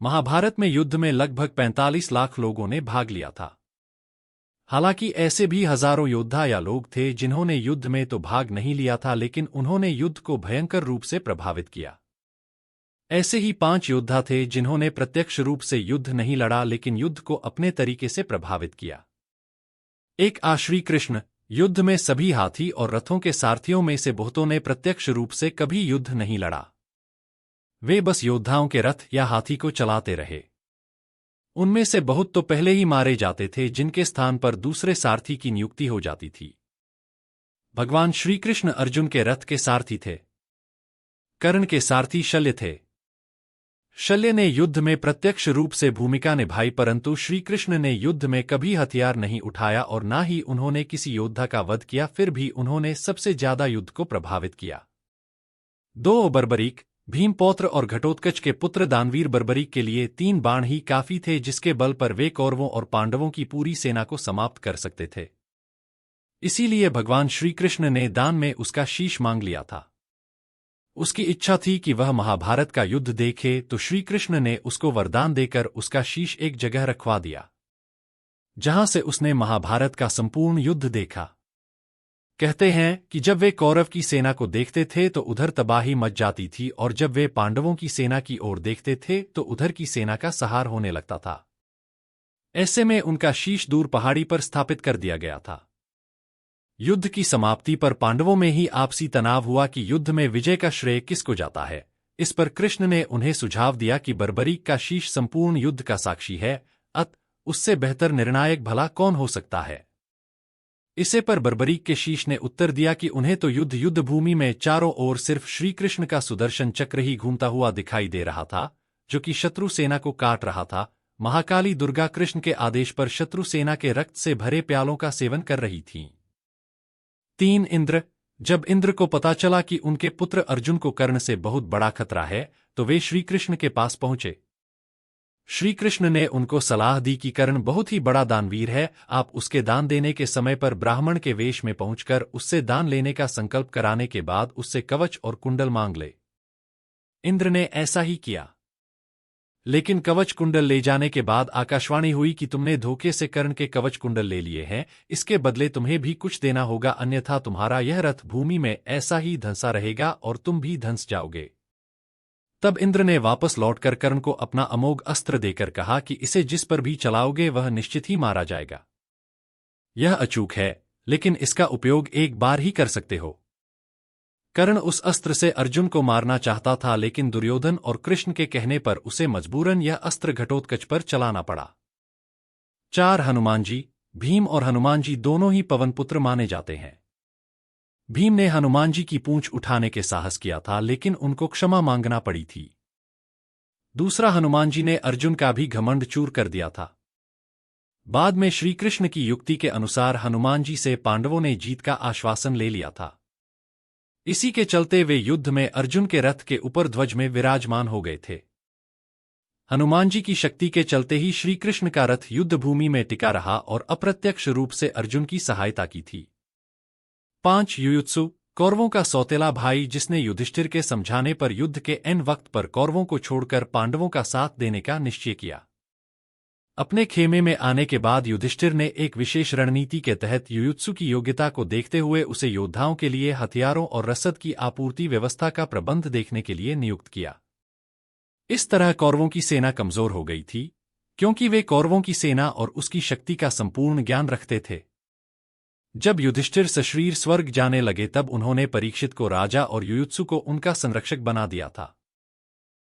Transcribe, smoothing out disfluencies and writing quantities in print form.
महाभारत में युद्ध में लगभग 45 लाख लोगों ने भाग लिया था। हालांकि ऐसे भी हजारों योद्धा या लोग थे जिन्होंने युद्ध में तो भाग नहीं लिया था, लेकिन उन्होंने युद्ध को भयंकर रूप से प्रभावित किया। ऐसे ही 5 योद्धा थे जिन्होंने प्रत्यक्ष रूप से युद्ध नहीं लड़ा, लेकिन युद्ध को अपने तरीके से प्रभावित किया। एक श्री कृष्ण। युद्ध में सभी हाथी और रथों के सारथियों में से बहुतों ने प्रत्यक्ष रूप से कभी युद्ध नहीं लड़ा। वे बस योद्धाओं के रथ या हाथी को चलाते रहे। उनमें से बहुत तो पहले ही मारे जाते थे, जिनके स्थान पर दूसरे सारथी की नियुक्ति हो जाती थी। भगवान श्री कृष्ण अर्जुन के रथ के सारथी थे। कर्ण के सारथी शल्य थे। शल्य ने युद्ध में प्रत्यक्ष रूप से भूमिका निभाई, परंतु श्री कृष्ण ने युद्ध में कभी हथियार नहीं उठाया और न ही उन्होंने किसी योद्धा का वध किया। फिर भी उन्होंने सबसे ज्यादा युद्ध को प्रभावित किया। 2 बर्बरीक, भीमपौत्र और घटोत्कच के पुत्र दानवीर बर्बरीक के लिए 3 बाण ही काफी थे, जिसके बल पर वे कौरवों और पांडवों की पूरी सेना को समाप्त कर सकते थे। इसीलिए भगवान श्री कृष्ण ने दान में उसका शीश मांग लिया था। उसकी इच्छा थी कि वह महाभारत का युद्ध देखे, तो श्री कृष्ण ने उसको वरदान देकर उसका शीश एक जगह रखवा दिया, जहां से उसने महाभारत का संपूर्ण युद्ध देखा। कहते हैं कि जब वे कौरव की सेना को देखते थे तो उधर तबाही मच जाती थी, और जब वे पांडवों की सेना की ओर देखते थे तो उधर की सेना का संहार होने लगता था। ऐसे में उनका शीश दूर पहाड़ी पर स्थापित कर दिया गया था। युद्ध की समाप्ति पर पांडवों में ही आपसी तनाव हुआ कि युद्ध में विजय का श्रेय किसको जाता है। इस पर कृष्ण ने उन्हें सुझाव दिया कि बर्बरीक का शीश संपूर्ण युद्ध का साक्षी है, उससे बेहतर निर्णायक भला कौन हो सकता है। इसे पर बर्बरीक के शीश ने उत्तर दिया कि उन्हें तो युद्ध भूमि में चारों ओर सिर्फ श्री कृष्ण का सुदर्शन चक्र ही घूमता हुआ दिखाई दे रहा था, जो कि शत्रु सेना को काट रहा था। महाकाली दुर्गा कृष्ण के आदेश पर शत्रु सेना के रक्त से भरे प्यालों का सेवन कर रही थीं। 3 इंद्र। जब इंद्र को पता चला कि उनके पुत्र अर्जुन को कर्ण से बहुत बड़ा खतरा है, तो वे श्री कृष्ण के पास पहुंचे। श्री कृष्ण ने उनको सलाह दी कि कर्ण बहुत ही बड़ा दानवीर है, आप उसके दान देने के समय पर ब्राह्मण के वेश में पहुंचकर उससे दान लेने का संकल्प कराने के बाद उससे कवच और कुंडल मांग ले। इंद्र ने ऐसा ही किया, लेकिन कवच कुंडल ले जाने के बाद आकाशवाणी हुई कि तुमने धोखे से कर्ण के कवच कुंडल ले लिए हैं, इसके बदले तुम्हें भी कुछ देना होगा, अन्यथा तुम्हारा यह रथ भूमि में ऐसा ही धंसा रहेगा और तुम भी धंस जाओगे। तब इंद्र ने वापस लौटकर कर्ण को अपना अमोघ अस्त्र देकर कहा कि इसे जिस पर भी चलाओगे वह निश्चित ही मारा जाएगा। यह अचूक है, लेकिन इसका उपयोग एक बार ही कर सकते हो। कर्ण उस अस्त्र से अर्जुन को मारना चाहता था, लेकिन दुर्योधन और कृष्ण के कहने पर उसे मजबूरन यह अस्त्र घटोत्कच पर चलाना पड़ा। 4 हनुमान जी। भीम और हनुमान जी दोनों ही पवनपुत्र माने जाते हैं। भीम ने हनुमान जी की पूंछ उठाने के साहस किया था, लेकिन उनको क्षमा मांगना पड़ी थी। दूसरा हनुमान जी ने अर्जुन का भी घमंड चूर कर दिया था। बाद में श्री कृष्ण की युक्ति के अनुसार हनुमान जी से पांडवों ने जीत का आश्वासन ले लिया था। इसी के चलते वे युद्ध में अर्जुन के रथ के ऊपर ध्वज में विराजमान हो गए थे। हनुमान जी की शक्ति के चलते ही श्री कृष्ण का रथ युद्ध भूमि में टिका रहा और अप्रत्यक्ष रूप से अर्जुन की सहायता की थी। 5 युयुत्सु। कौरवों का सौतेला भाई, जिसने युधिष्ठिर के समझाने पर युद्ध के एन वक्त पर कौरवों को छोड़कर पांडवों का साथ देने का निश्चय किया। अपने खेमे में आने के बाद युधिष्ठिर ने एक विशेष रणनीति के तहत युयुत्सु की योग्यता को देखते हुए उसे योद्धाओं के लिए हथियारों और रसद की आपूर्ति व्यवस्था का प्रबंध देखने के लिए नियुक्त किया। इस तरह कौरवों की सेना कमजोर हो गई थी, क्योंकि वे कौरवों की सेना और उसकी शक्ति का संपूर्ण ज्ञान रखते थे। जब युधिष्ठिर सशरीर स्वर्ग जाने लगे तब उन्होंने परीक्षित को राजा और युयुत्सु को उनका संरक्षक बना दिया था।